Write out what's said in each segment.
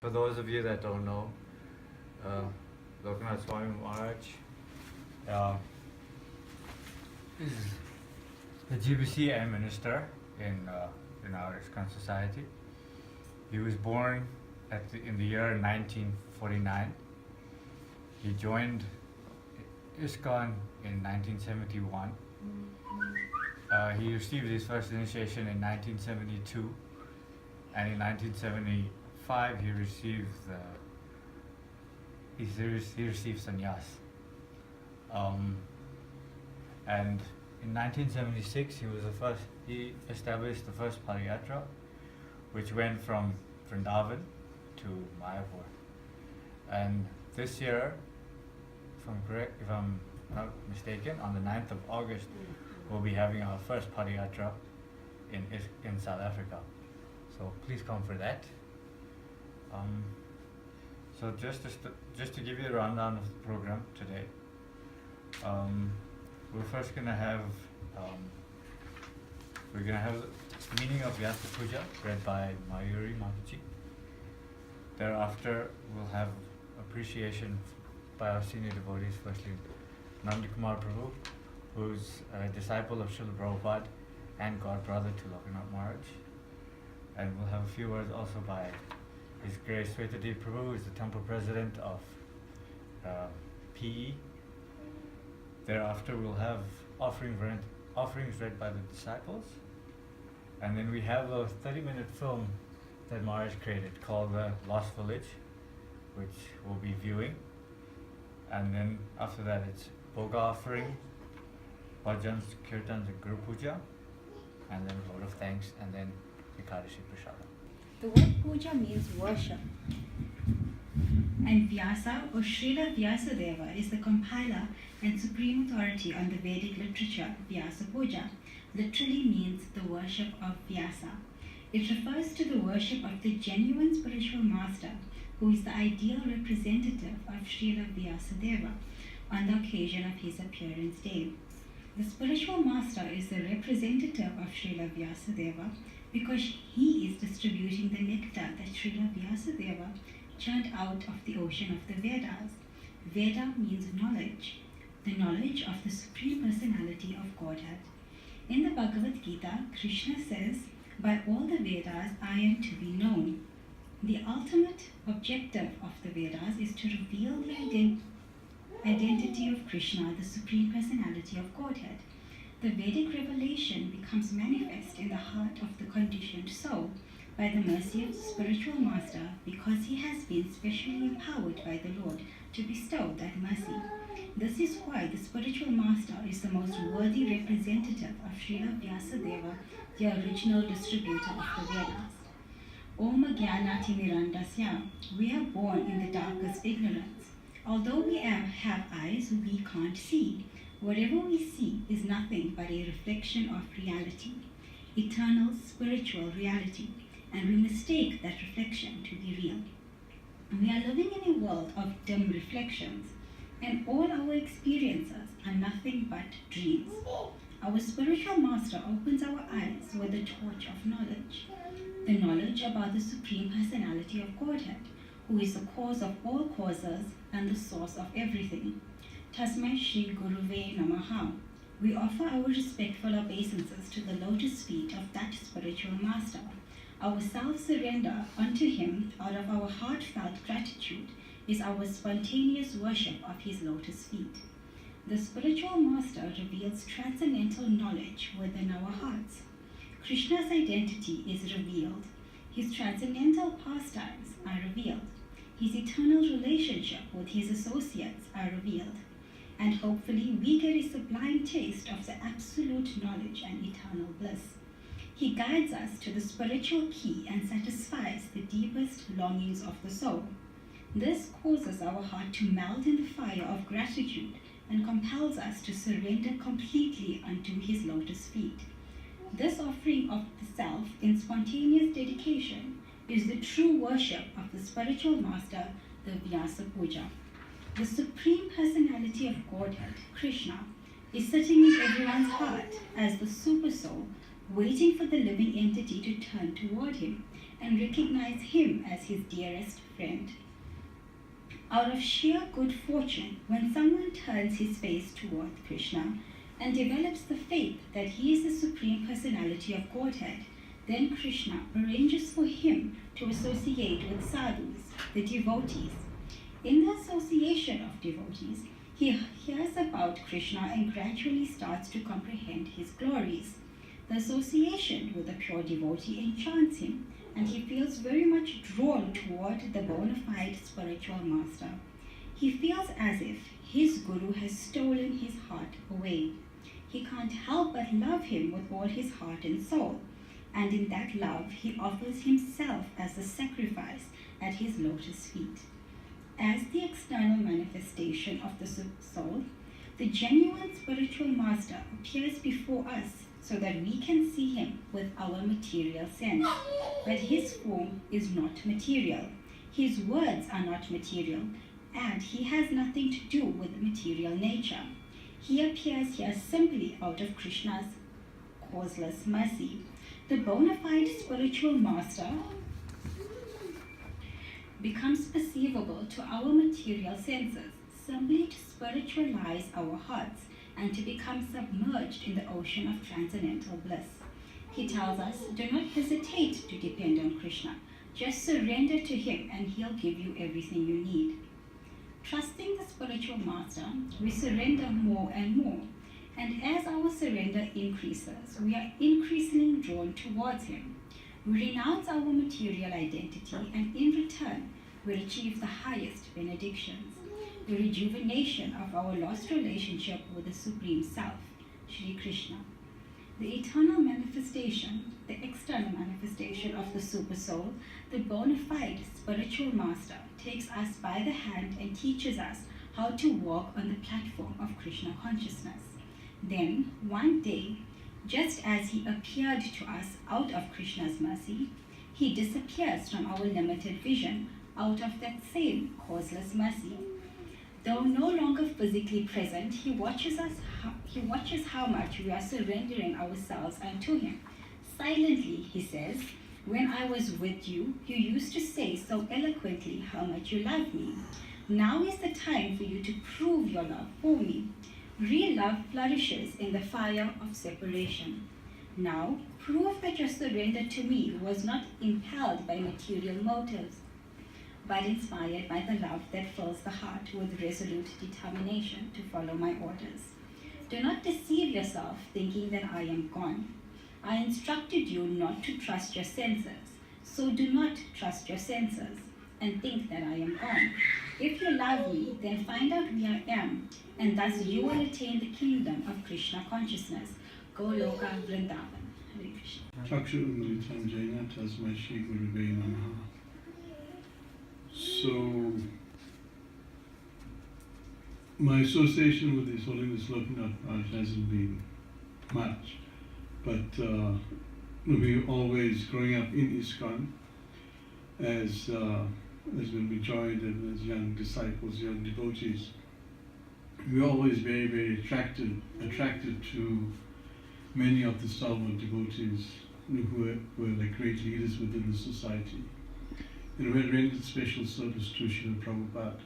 For those of you that don't know, Lokanath Swami Maharaj is the GBC minister in our ISKCON society. He was born in the year 1949. He joined ISKCON in 1971. He received his first initiation in 1972, and in 1975 he received sannyas. And in 1976 he established the first Padayatra, which went from Vrindavan to Mayapur. And this year, if I'm not mistaken, on the 9th of August, we'll be having our first Padayatra in South Africa. So please come for that. So just to give you a rundown of the program today, we're first gonna have the meaning of Vyasa Puja read by Mayuri Mataji. Thereafter, we'll have appreciation by our senior devotees. Firstly, Nanda Kumar Prabhu, who's a disciple of Srila Prabhupada and godbrother to Lokanath Maharaj. And we'll have a few words also by His Grace Svetadvip Prabhu, who is the temple president of PE. Thereafter, we'll have offerings read by the disciples. And then we have a 30-minute film that Maharaj created called The Lost Village, which we'll be viewing. And then after that, it's Bhoga offering, bhajans, kirtans, and Guru Puja, and then vote of thanks, and then Ekadashi Prasada. The word puja means worship. And Vyasa or Srila Vyasadeva is the compiler and supreme authority on the Vedic literature. Vyasa Puja literally means the worship of Vyasa. It refers to the worship of the genuine spiritual master, who is the ideal representative of Srila Vyasadeva on the occasion of his appearance day. The spiritual master is the representative of Srila Vyasadeva because he is distributing the nectar that Srila Vyasadeva churned out of the ocean of the Vedas. Veda means knowledge, the knowledge of the Supreme Personality of Godhead. In the Bhagavad Gita, Krishna says, "By all the Vedas I am to be known." The ultimate objective of the Vedas is to reveal the identity of Krishna, the Supreme Personality of Godhead. The Vedic revelation becomes manifest in the heart of the conditioned soul by the mercy of the spiritual master, because he has been specially empowered by the Lord to bestow that mercy. This is why the spiritual master is the most worthy representative of Srila Vyasadeva, the original distributor of the Vedas. Om Jnanati Mirandasya, we are born in the darkest ignorance. Although we have eyes, we can't see. Whatever we see is nothing but a reflection of reality, eternal spiritual reality, and we mistake that reflection to be real. We are living in a world of dim reflections, and all our experiences are nothing but dreams. Our spiritual master opens our eyes with the torch of knowledge, the knowledge about the Supreme Personality of Godhead, who is the cause of all causes and the source of everything. Tasmai Shri Guruve Namaha. We offer our respectful obeisances to the lotus feet of that spiritual master. Our self-surrender unto him out of our heartfelt gratitude is our spontaneous worship of his lotus feet. The spiritual master reveals transcendental knowledge within our hearts. Krishna's identity is revealed. His transcendental pastimes are revealed. His eternal relationship with his associates are revealed. And hopefully we get a sublime taste of the absolute knowledge and eternal bliss. He guides us to the spiritual key and satisfies the deepest longings of the soul. This causes our heart to melt in the fire of gratitude and compels us to surrender completely unto his lotus feet. This offering of the self in spontaneous dedication is the true worship of the spiritual master, the Vyasa Puja. The Supreme Personality of Godhead, Krishna, is sitting in everyone's heart as the super soul waiting for the living entity to turn toward him and recognize him as his dearest friend. Out of sheer good fortune, when someone turns his face toward Krishna and develops the faith that he is the Supreme Personality of Godhead, then Krishna arranges for him to associate with sadhus, the devotees. In the association of devotees, he hears about Krishna and gradually starts to comprehend his glories. The association with a pure devotee enchants him, and he feels very much drawn toward the bona fide spiritual master. He feels as if his guru has stolen his heart away. He can't help but love him with all his heart and soul, and in that love he offers himself as a sacrifice at his lotus feet. As the external manifestation of the soul, the genuine spiritual master appears before us so that we can see him with our material sense. But his form is not material. His words are not material, and he has nothing to do with material nature. He appears here simply out of Krishna's causeless mercy. The bona fide spiritual master becomes perceivable to our material senses simply to spiritualize our hearts and to become submerged in the ocean of transcendental bliss. He tells us, do not hesitate to depend on Krishna. Just surrender to him and he'll give you everything you need. Trusting the spiritual master, we surrender more and more. And as our surrender increases, we are increasingly drawn towards him. We renounce our material identity, and in return, we achieve the highest benedictions, the rejuvenation of our lost relationship with the Supreme Self, Shri Krishna. The eternal manifestation, the external manifestation of the Super Soul, the bona fide spiritual master, takes us by the hand and teaches us how to walk on the platform of Krishna consciousness. Then, one day, just as he appeared to us out of Krishna's mercy, he disappears from our limited vision out of that same causeless mercy. Though no longer physically present, he watches how much we are surrendering ourselves unto him. Silently, he says, when I was with you, you used to say so eloquently how much you love me. Now is the time for you to prove your love for me. Real love flourishes in the fire of separation. Now, prove that your surrender to me was not impelled by material motives, but inspired by the love that fills the heart with resolute determination to follow my orders. Do not deceive yourself thinking that I am gone. I instructed you not to trust your senses, so do not trust your senses and think that I am gone. If you love me, then find out where I am, and thus you will attain the kingdom of Krishna consciousness. Goloka Vrindavan. Hare Krishna. Chakshu Umritam Jaina Tasmai Shri Gurave Namaha. So, my association with His Holiness Lokanath hasn't been much, but we always growing up in ISKCON as when we joined and as young disciples, young devotees, we were always very, very attracted to many of the stalwart devotees who were like great leaders within the society. And we had rendered special service to Srila Prabhupada.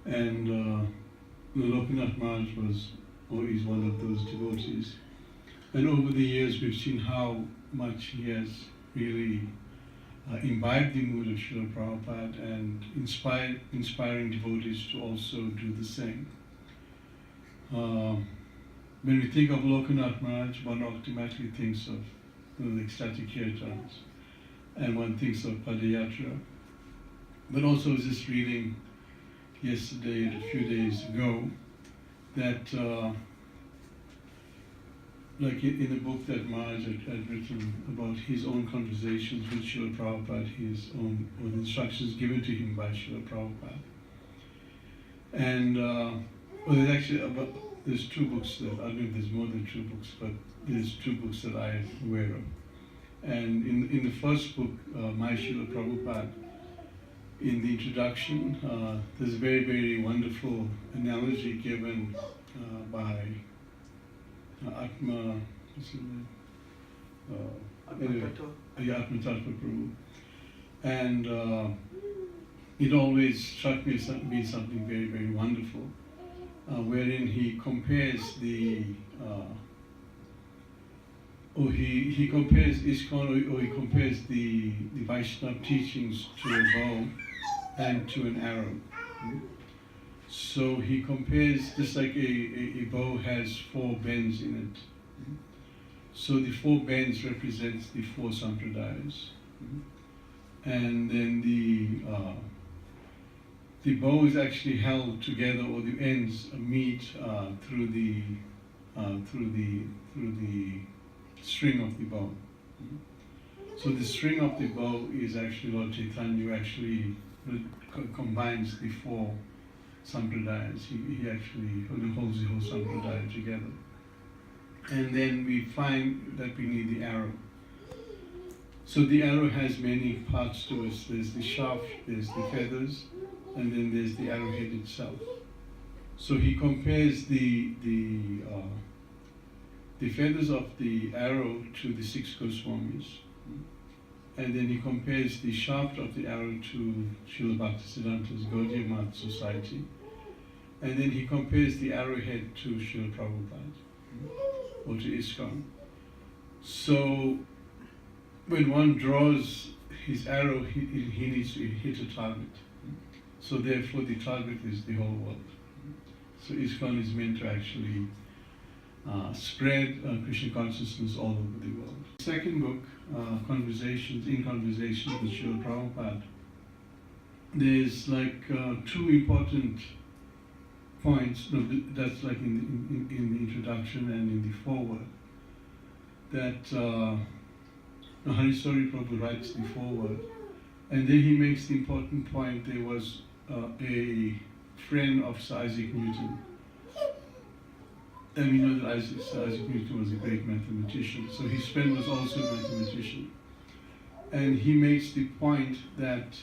And Lokanath Maharaj was always one of those devotees. And over the years we've seen how much he has really imbibed the mood of Srila Prabhupada and inspiring devotees to also do the same. When we think of Lokanath Maharaj, one automatically thinks of the ecstatic kirtans, and one thinks of Padayatra. But also I was just reading yesterday, a few days ago, that like in the book that Maharaj had written about his own conversations with Srila Prabhupada, his own instructions given to him by Srila Prabhupada. And there's actually there's two books that, I don't know if there's more than two books, but there's two books that I am aware of. And in the first book, My Srila Prabhupada, in the introduction, there's a very, very wonderful analogy given by anyway, Atma Tattva Prabhu. And it always struck me as being something very, very wonderful, wherein he compares he compares ISKCON, or he compares the Vaishnava teachings to a bow and to an arrow. So he compares, just like a bow has 4 bends in it. So the 4 bends represents the 4 sampradayas. And then the bow is actually held together, or the ends meet through the string of the bow. So the string of the bow is actually Lord Chaitanya, who actually combines the 4 sampradayas. He actually holds the whole sampradaya together. And then we find that we need the arrow. So the arrow has many parts to it. There's the shaft, there's the feathers, and then there's the arrowhead itself. So he compares the feathers of the arrow to the 6 Goswamis. And then he compares the shaft of the arrow to Srila Bhaktisiddhanta's Gaudiya Math Society. And then he compares the arrowhead to Srila Prabhupada, or to ISKCON. So when one draws his arrow, he needs to hit a target. So therefore the target is the whole world. So ISKCON is meant to actually spread Krishna consciousness all over the world. Second book, Conversations with Srila Prabhupada, there's like 2 important points, that's like in the introduction and in the foreword, that Hariswari Prabhu writes the foreword, and then he makes the important point. There was a friend of Sir Isaac Newton, and we know that Sir Isaac Newton was a great mathematician, so his friend was also a mathematician. And he makes the point that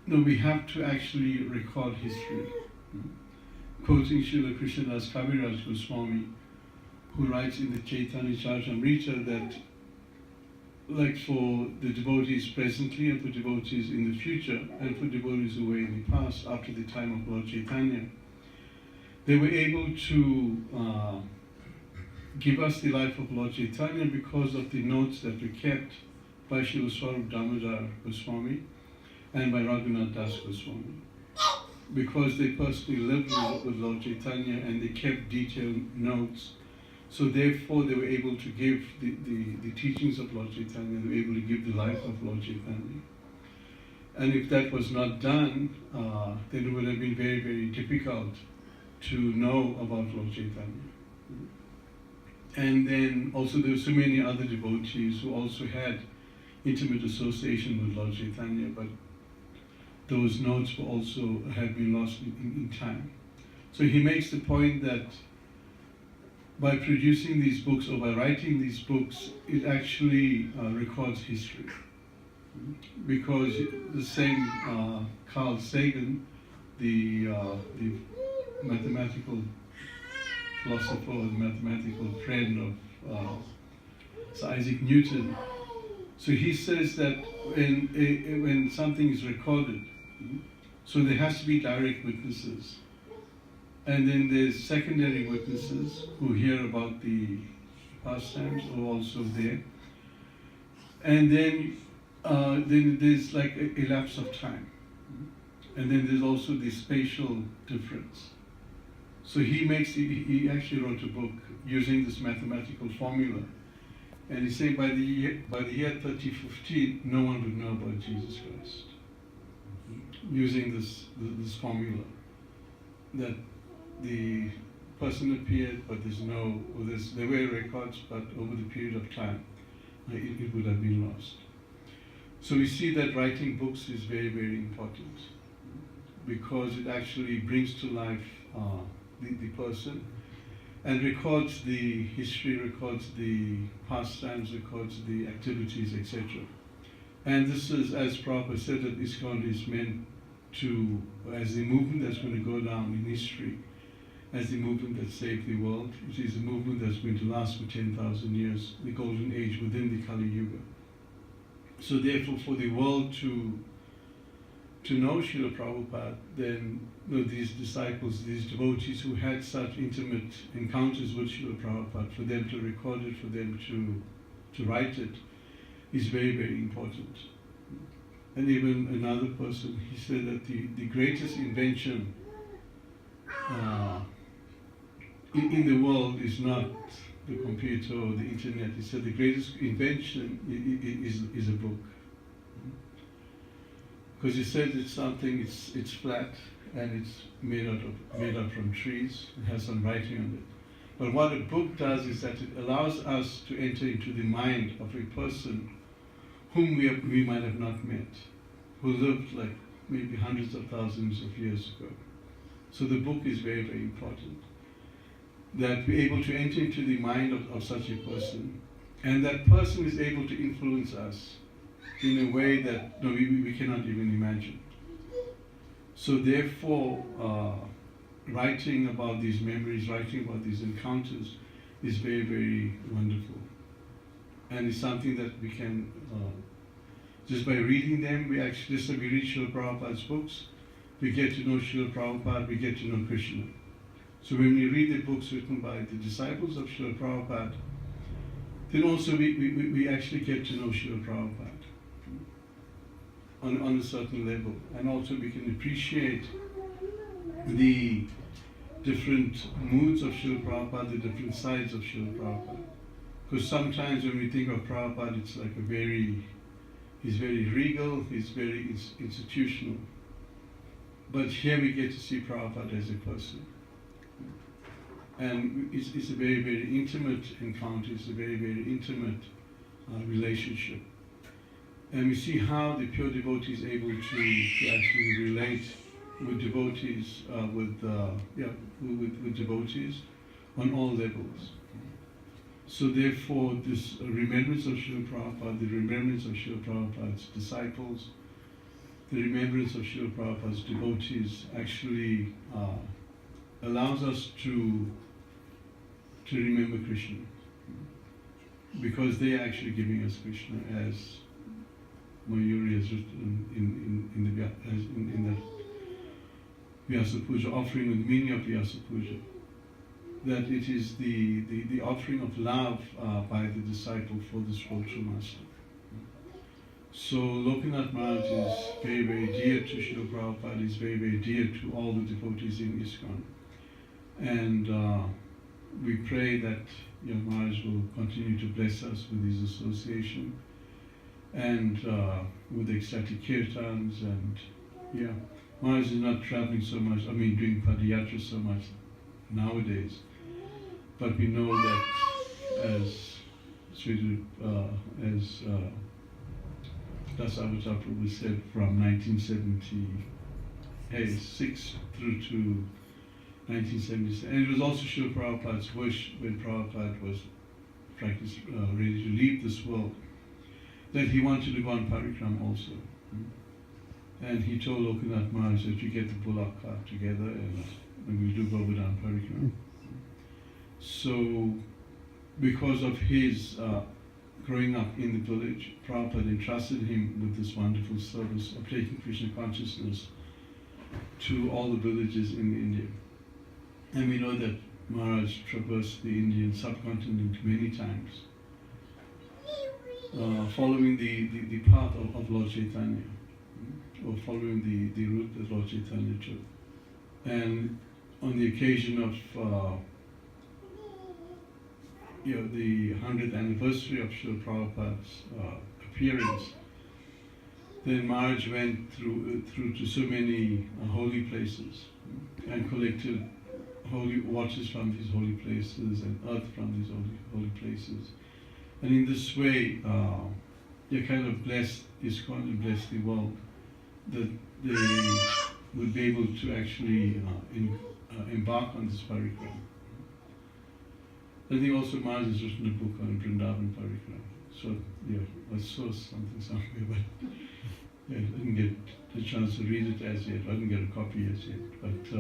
we have to actually record history. Quoting Srila Krishnadas Kaviraj Goswami, who writes in the Chaitanya Charitamrita that, like for the devotees presently and for devotees in the future and for devotees who were in the past after the time of Lord Chaitanya, they were able to give us the life of Lord Chaitanya because of the notes that were kept by Srila Swarup Damodar Goswami and by Raghunath Das Goswami. Because they personally lived with Lord Chaitanya and they kept detailed notes, so therefore they were able to give the teachings of Lord Chaitanya, they were able to give the life of Lord Chaitanya. And if that was not done, then it would have been very, very difficult to know about Lord Chaitanya. And then also there were so many other devotees who also had intimate association with Lord Chaitanya, but those notes were also had been lost in time. So he makes the point that by producing these books or by writing these books, it actually records history. Because the same Carl Sagan, the mathematical philosopher, or the mathematical friend of Sir Isaac Newton, so he says that when something is recorded, so there has to be direct witnesses. And then there's secondary witnesses who hear about the pastimes who are also there. And then there's like a lapse of time. And then there's also the spatial difference. So he actually wrote a book using this mathematical formula. And he said by the year 3015, no one would know about Jesus Christ. Using this formula. That the person appeared, but there were records, but over the period of time, it would have been lost. So we see that writing books is very, very important because it actually brings to life the person and records the history, records the pastimes, records the activities, etc. And this is, as Prabhupada said, that ISKCON is meant to, as a movement that's going to go down in history, as the movement that saved the world. It is a movement that's going to last for 10,000 years, the golden age within the Kali Yuga. So therefore, for the world to know Srila Prabhupada, then these disciples, these devotees who had such intimate encounters with Srila Prabhupada, for them to record it, for them to write it, is very, very important. And even another person, he said that the greatest invention in the world is not the computer or the internet. He said the greatest invention is a book. Because he said it's something, it's flat and it's made up from trees. It has some writing on it. But what a book does is that it allows us to enter into the mind of a person whom we might have not met, who lived like maybe hundreds of thousands of years ago. So the book is very, very important. That we're able to enter into the mind of such a person, and that person is able to influence us in a way that we cannot even imagine. So therefore, writing about these memories, writing about these encounters is very, very wonderful. And it's something that we can, just by reading them, we actually, just like we read Srila Prabhupada's books, we get to know Srila Prabhupada, we get to know Krishna. So when we read the books written by the disciples of Srila Prabhupada, then also we actually get to know Srila Prabhupada on a certain level. And also we can appreciate the different moods of Srila Prabhupada, the different sides of Srila Prabhupada. Because sometimes when we think of Prabhupada, it's like he's very regal, he's very institutional. But here we get to see Prabhupada as a person. And it's a very, very intimate encounter, it's a very, very intimate relationship. And we see how the pure devotee is able to actually relate with devotees, with devotees on all levels. So therefore, this remembrance of Srila Prabhupada, the remembrance of Srila Prabhupada's disciples, the remembrance of Srila Prabhupada's devotees actually allows us to remember Krishna, because they are actually giving us Krishna, as Mayuri has written in the Vyasa Puja, offering with the meaning of Vyasa Puja, that it is the offering of love by the disciple for the spiritual master. So Lokanath Maharaj is very, very dear to Srila Prabhupada, is very, very dear to all the devotees in ISKCON. And we pray that Maharaj will continue to bless us with his association and with ecstatic kirtans. And Maharaj is not traveling so much, doing Padayatra so much nowadays. But we know that as Dasavatar Prabhu said, from 1976 through to 1977. And it was also Srila Prabhupada's wish, when Prabhupada was ready to leave this world, that he wanted to go on parikram also. And he told Lokanath Maharaj that you get the bullock cart together and we'll do Govardhan parikram. So, because of his growing up in the village, Prabhupada entrusted him with this wonderful service of taking Krishna consciousness to all the villages in India. And we know that Maharaj traversed the Indian subcontinent many times, following the path of Lord Chaitanya, or following the route that Lord Chaitanya took. And on the occasion of the 100th anniversary of Srila Prabhupada's appearance, then Maharaj went through to so many holy places and collected holy waters from these holy places and earth from these holy places. And in this way, they kind of blessed ISKCON and blessed the world, that they would be able to actually embark on this parikram. I think also Maharaj has written a book on Vrindavan parikram. So I saw something somewhere, but I didn't get the chance to read it as yet. I didn't get a copy as yet. But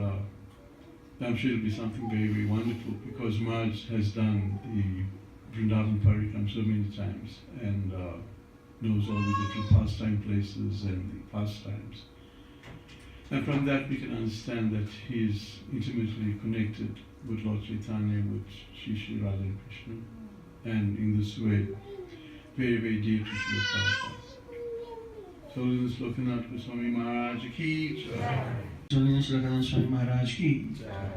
I'm sure it'll be something very, very wonderful, because Maharaj has done the Vrindavan Parikram so many times and knows all the different pastime places and the pastimes. And from that we can understand that he is intimately connected with Lord Chaitanya, with Shri Radha and Krishna, and in this way, very, very dear to Srila Prabhupada. So, Holiness Lokanath Swami Maharaj ki Jai. Holiness Lokanath Swami Maharaj ki Jai.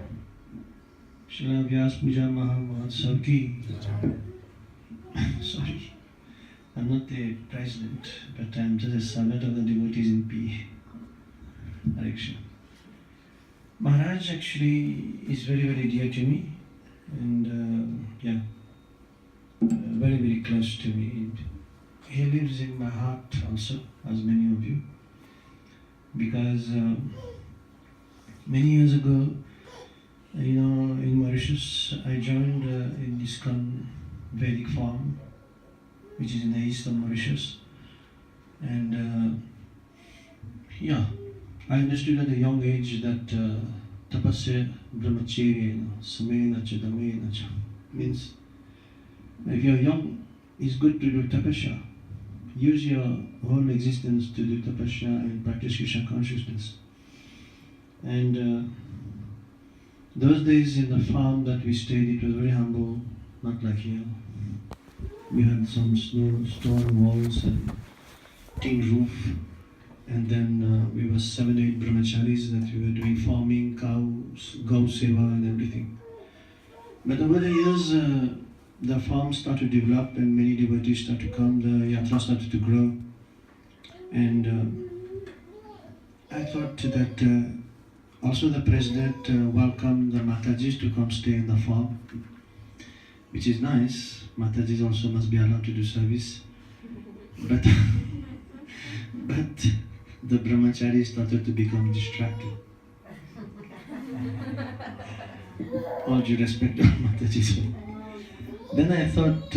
Srila Vyasa Puja Mahotsav ki Jai. Sorry, I'm not the president, but I'm just a servant of the devotees in P. Hare Krishna. Maharaj actually is very, very dear to me, and very, very close to me. He lives in my heart also, as many of you, because many years ago, in Mauritius, I joined in ISKCON Vedic farm, which is in the east of Mauritius, and I understood at a young age that tapasya brahmacharya, samena cha damena cha, means if you're young, it's good to do tapasya. Use your whole existence to do tapasya and practice Krishna consciousness. And those days in the farm that we stayed, it was very humble, not like here. We had some stone walls and tin roof, and then we were 7 or 8 brahmacharis that we were doing farming, cows, gau seva and everything. But over the years, the farm started to develop and many devotees started to come, the yatra started to grow. And I thought that also the president welcomed the Matajis to come stay in the farm, which is nice. Matajis also must be allowed to do service. But the brahmacharis started to become distracted. All due respect to Matajis. Then I thought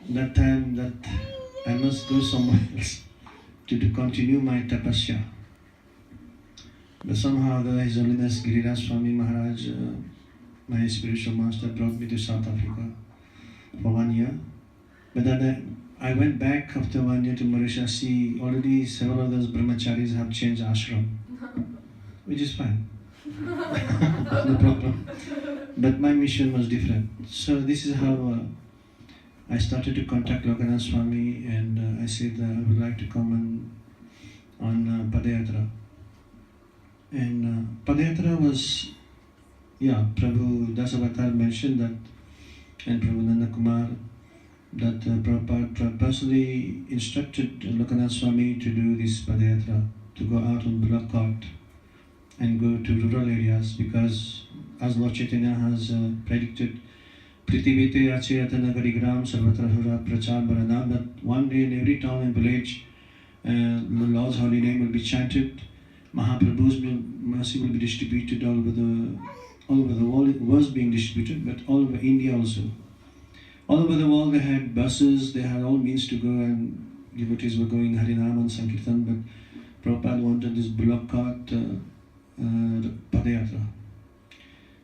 that time that I must go somewhere else to continue my tapasya. But somehow His Holiness Giriraj Swami Maharaj, my spiritual master, brought me to South Africa for 1 year. But then I went back after 1 year to Mauritius. See, already several of those brahmacharis have changed ashram, which is fine. No problem. But my mission was different. So this is how I started to contact Lokanath Swami, and I said I would like to come on Padayatra. And Padayatra was, Prabhu Dasavatar mentioned that, and Prabhu Nanda Kumar, that Prabhupada personally instructed Lokanath Swami to do this Padayatra, to go out on bullock cart and go to rural areas, because as Lord Chaitanya has predicted, Prithivite Achayata Nagari Gram Sarvatra Hura Prachar Baranam, that one day in every town and village, the Lord's holy name will be chanted, Mahaprabhu's mercy will be distributed all over the world. It was being distributed, but all over India also. All over the world they had buses, they had all means to go, and devotees were going Harinam and Sankirtan, but Prabhupada wanted this bullock cart Padayatra.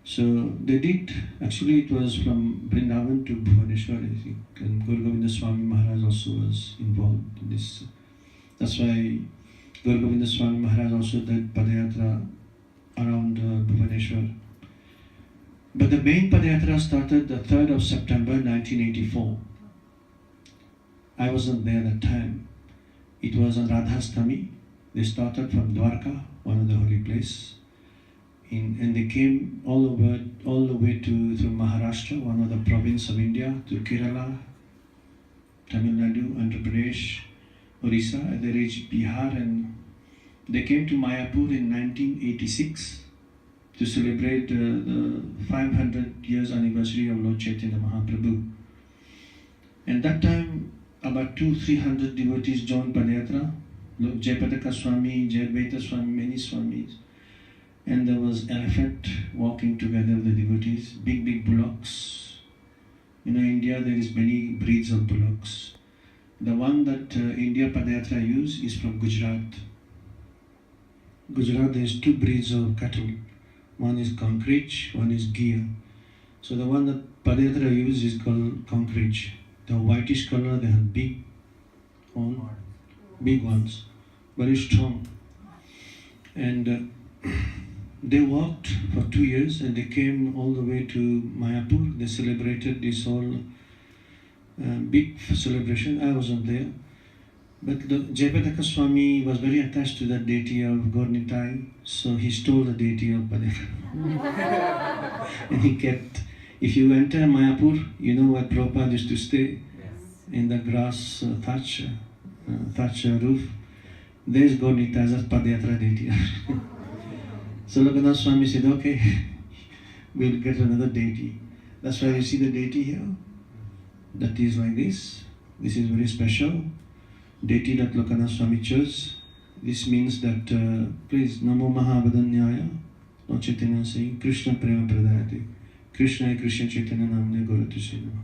So they did, actually it was from Vrindavan to Bhubaneswar, I think, and Guru Govinda Swami Maharaj also was involved in this. That's why Guru Govinda Swami Maharaj also did Padayatra around Bhubaneswar. But the main Padayatra started the 3rd of September 1984. I wasn't there that time. It was on Radhastami. They started from Dwarka, one of the holy places. And they came all the way through Maharashtra, one of the province of India, to Kerala, Tamil Nadu, Andhra Pradesh, Orissa, and they reached Bihar, and they came to Mayapur in 1986 to celebrate the 500 years anniversary of Lord Chaitanya Mahaprabhu. And that time, about 200-300 devotees joined Padayatra, Jayapataka Swami, Jayabeta Swami, many Swamis. And there was elephant walking together with the devotees, big bullocks. In India there is many breeds of bullocks. The one that India Padayatra use is from Gujarat. Gujarat there is 2 breeds of cattle. One is concrete, one is gear. So the one that Padayatra uses is called concrete. The whitish color, they have big ones, very strong. And they walked for 2 years and they came all the way to Mayapur. They celebrated this whole big celebration. I wasn't there. But the Jayapataka Swami was very attached to the deity of Gornitai, so he stole the deity of Padayatra. And he kept, if you enter Mayapur, you know where Prabhupada used to stay? In the grass thatch roof. There's Gornitai as Padayatra deity. So Lokanath Swami said, okay, we'll get another deity. That's why you see the deity here. That is like this. This is very special. Deity that Lokanath Swami chose. This means that, please, Namo Mahabadanyaya, Lord Chaitanya saying, Krishna Prema Pradayate. Krishna Krishna Chaitanya Namne Goratu Sinama.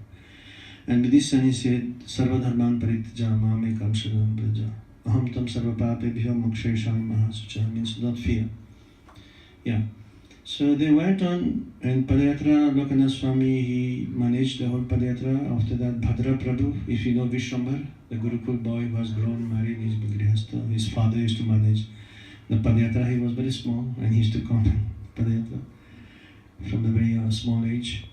And with this son he said, Sarva Dharman Paritja Mame Kamshanam Braja. Aham Tam Sarva Pape Bhyo Moksheshami Mahasucha. Means don't fear. Yeah. So they went on, and Padayatra, Lokanath Swami, he managed the whole Padayatra. After that, Bhadra Prabhu, if you know Vishwambar, the Gurukul boy was grown, married, he's Grihastha. His father used to manage the Padayatra. He was very small and he used to come Padayatra from a very small age.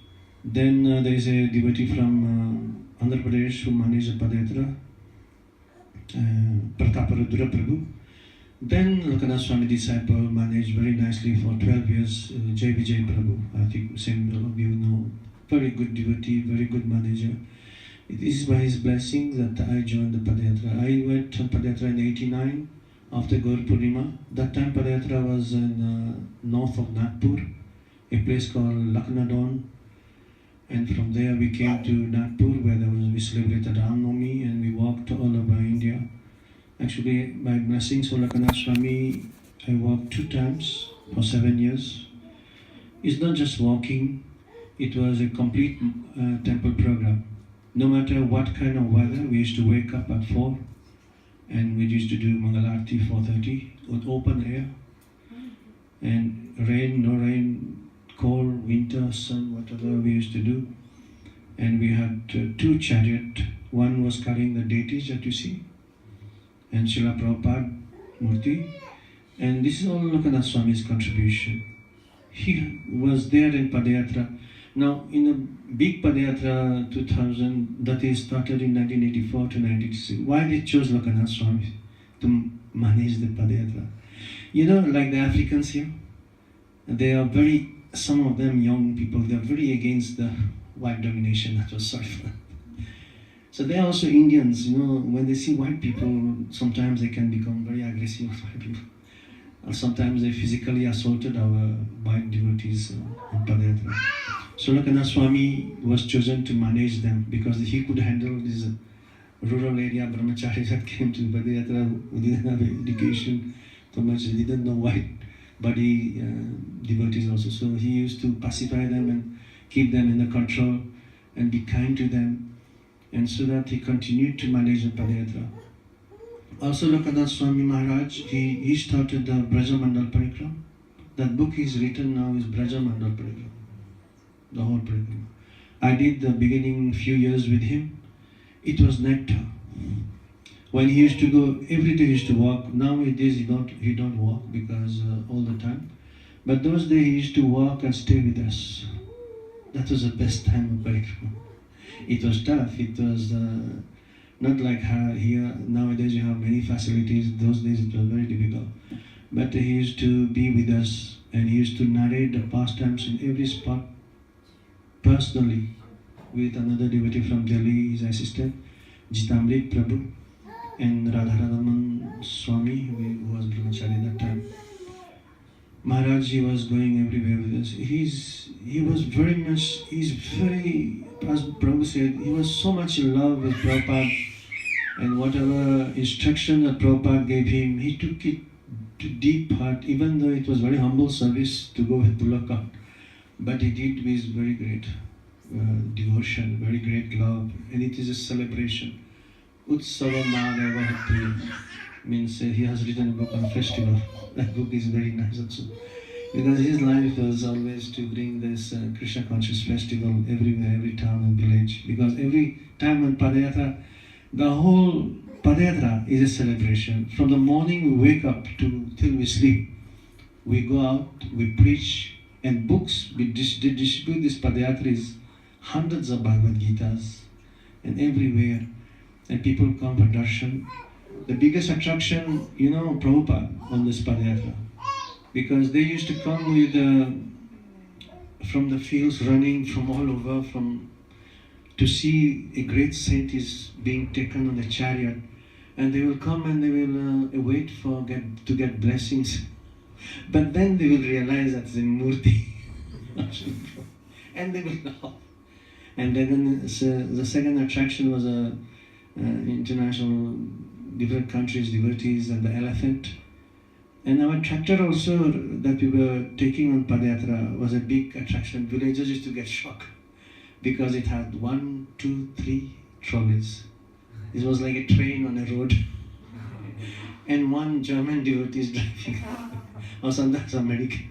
Then there is a devotee from Andhra Pradesh who managed the Padayatra, Prataparudra Prabhu. Then Lokanath Swami disciple managed very nicely for 12 years, Jai Vijay Prabhu. I think same of you know, very good devotee, very good manager. It is by his blessing that I joined the Padayatra. I went to Padayatra in 89 after Gaur Purnima. That time Padayatra was in north of Nagpur, a place called Laknadon. And from there we came to Nagpur where we celebrated Ram Navami and we walked all over India. Actually, by blessings of Lokanath Swami, I walked 2 times for 7 years. It's not just walking, it was a complete temple program. No matter what kind of weather, we used to wake up at 4 and we used to do Mangalarti 4:30 with open air. And rain, no rain, cold, winter, sun, whatever we used to do. And we had 2 chariots. One was carrying the deities that you see, and Srila Prabhupada Murti. And this is all Lokanath Swami's contribution. He was there in Padayatra. Now, in a big Padayatra 2000, that is started in 1984 to 1986, why they chose Lokanath Swami to manage the Padayatra? You know, like the Africans here, they are very, some of them young people, they are very against the white domination. That was sorry for. So they are also Indians, you know, when they see white people, sometimes they can become very aggressive with white people. Or sometimes they physically assaulted our white devotees in Padayatra. So Lokanath Swami was chosen to manage them because he could handle this rural area brahmacharis that came to Padayatra who didn't have education so much, they didn't know white body devotees also. So he used to pacify them and keep them in the control and be kind to them. And so that he continued to manage the Padayatra. Also Lokanath Swami Maharaj, he started the Braja Mandal Parikram. That book is written now is Braja Mandal Parikram, the whole Parikram. I did the beginning few years with him. It was nectar. When he used to go, every day he used to walk. Nowadays he don't walk because all the time. But those days he used to walk and stay with us. That was the best time of Parikram. It was tough. It was not like how here nowadays you have many facilities. Those days it was very difficult. But he used to be with us and he used to narrate the pastimes in every spot personally with another devotee from Delhi, his assistant, Jitamrit Prabhu, and Radharadaman Swami, who was brahmachari at that time. Maharaj, he was going everywhere with us. He's very, as Prabhu said, he was so much in love with Prabhupada, and whatever instruction that Prabhupada gave him, he took it to deep heart, even though it was very humble service to go with bullock cart. But he did with very great devotion, very great love, and it is a celebration. Utsava Mahadeva means he has written a book on festival. That book is very nice also. Because his life was always to bring this Krishna conscious festival everywhere, every town and village. Because every time on Padayatra, the whole Padayatra is a celebration. From the morning we wake up till we sleep, we go out, we preach, and books, we distribute these Padayatris, hundreds of Bhagavad Gitas, and everywhere. And people come for darshan. The biggest attraction, Prabhupada on this Padayatra. Because they used to come with from the fields, running from all over, to see a great saint is being taken on a chariot, and they will come and they will wait to get blessings. But then they will realize that it's a murti, and they will laugh. And then the second attraction was international, different countries, devotees, and the elephant. And our tractor also that we were taking on Padayatra was a big attraction. Villagers used to get shocked because it had 1, 2, 3 trolleys. It was like a train on a road. And one German devotee is driving, or sometimes American.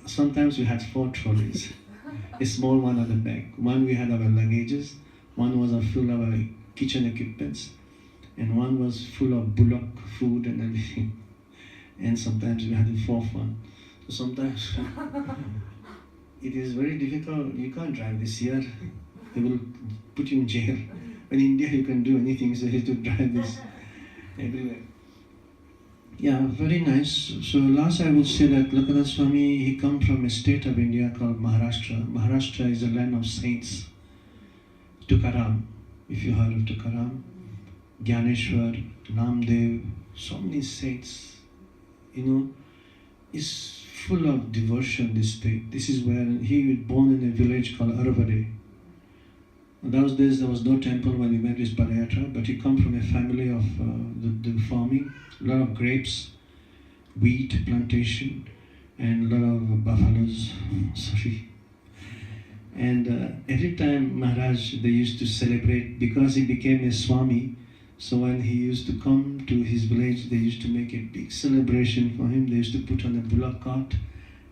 Sometimes we had 4 trolleys, a small one at the back. One we had our luggages, one was full of our kitchen equipments, and one was full of bullock food and everything. And sometimes we had a 4th one. So sometimes it is very difficult. You can't drive this here. They will put you in jail. In India you can do anything, so you have to drive this everywhere. Yeah, very nice. So last I would say that Lokanath Swami, he come from a state of India called Maharashtra. Maharashtra is a land of saints. Tukaram, if you heard of Tukaram, Gyaneshwar, Namdev, so many saints. Is full of devotion, this state. This is where he was born in a village called Arvade. In those days there was no temple when he went to his Padayatra, but he come from a family of the farming, a lot of grapes, wheat plantation, and a lot of buffaloes. And every time Maharaj, they used to celebrate, because he became a Swami. So when he used to come to his village, they used to make a big celebration for him. They used to put on a bullock cart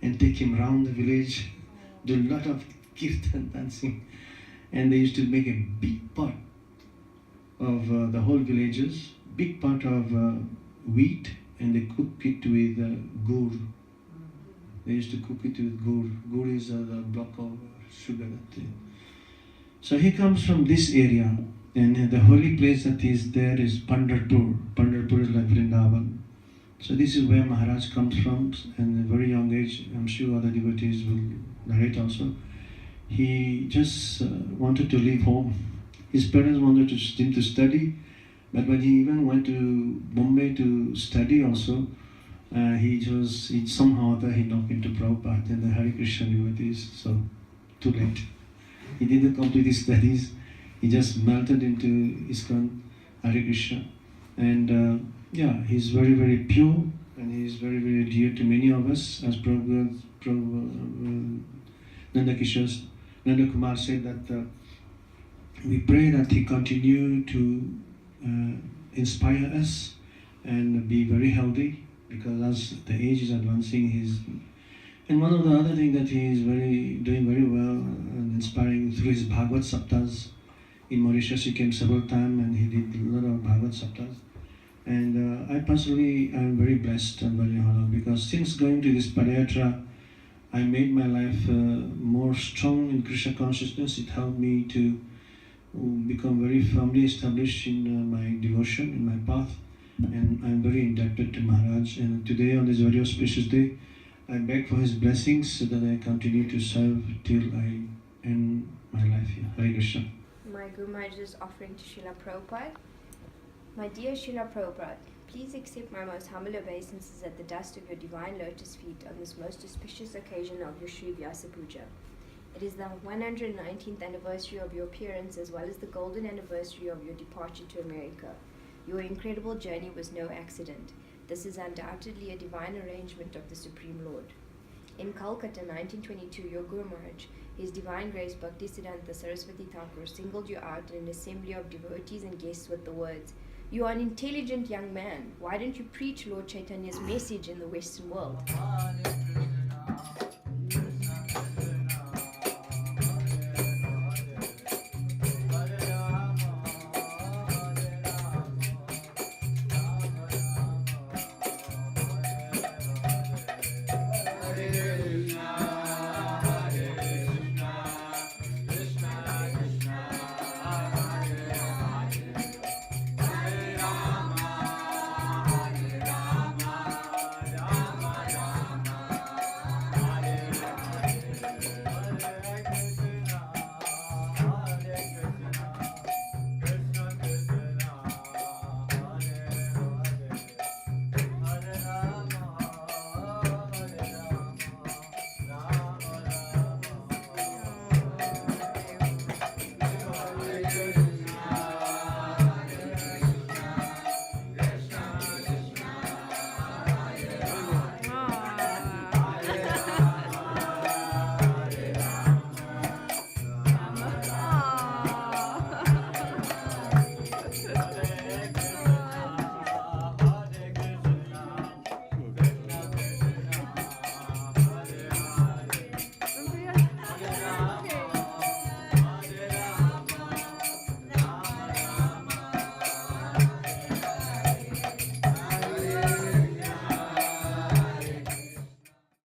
and take him round the village, do a lot of kirtan dancing. And they used to make a big pot of the whole villagers, big pot of wheat, and they cook it with gur. They used to cook it with gur. Gur is the block of sugar. So he comes from this area. And the holy place that is there is Pandharpur. Pandharpur is like Vrindavan. So this is where Maharaj comes from, and at a very young age, I'm sure other devotees will narrate also. He just wanted to leave home. His parents wanted him to study, but when he even went to Bombay to study also, he somehow or other he knocked into Prabhupada and the Hare Krishna devotees, so too late. He didn't complete his studies. He just melted into ISKCON Hare Krishna. And he's very, very pure, and he's very, very dear to many of us. As Prabhu Nanda Kumar said that we pray that he continue to inspire us and be very healthy, because as the age is advancing, and one of the other things that he is doing very well and inspiring through his Bhagavad Saptas. In Mauritius he came several times and he did a lot of Bhagavad Saptas. And I personally am very blessed and very honored, because since going to this Padayatra, I made my life more strong in Krishna consciousness. It helped me to become very firmly established in my devotion, in my path. And I'm very indebted to Maharaj. And today, on this very auspicious day, I beg for his blessings so that I continue to serve till I end my life here. Hare Krishna. My Guru Maharaj is offering to Srila Prabhupada. My dear Srila Prabhupada, please accept my most humble obeisances at the dust of your divine lotus feet on this most auspicious occasion of your Sri Vyasa Puja. It is the 119th anniversary of your appearance, as well as the golden anniversary of your departure to America. Your incredible journey was no accident. This is undoubtedly a divine arrangement of the Supreme Lord. In Calcutta, 1922, your Guru Maharaj, His Divine Grace Bhaktisiddhanta Saraswati Thakur, singled you out in an assembly of devotees and guests with the words, "You are an intelligent young man. Why don't you preach Lord Chaitanya's message in the Western world?"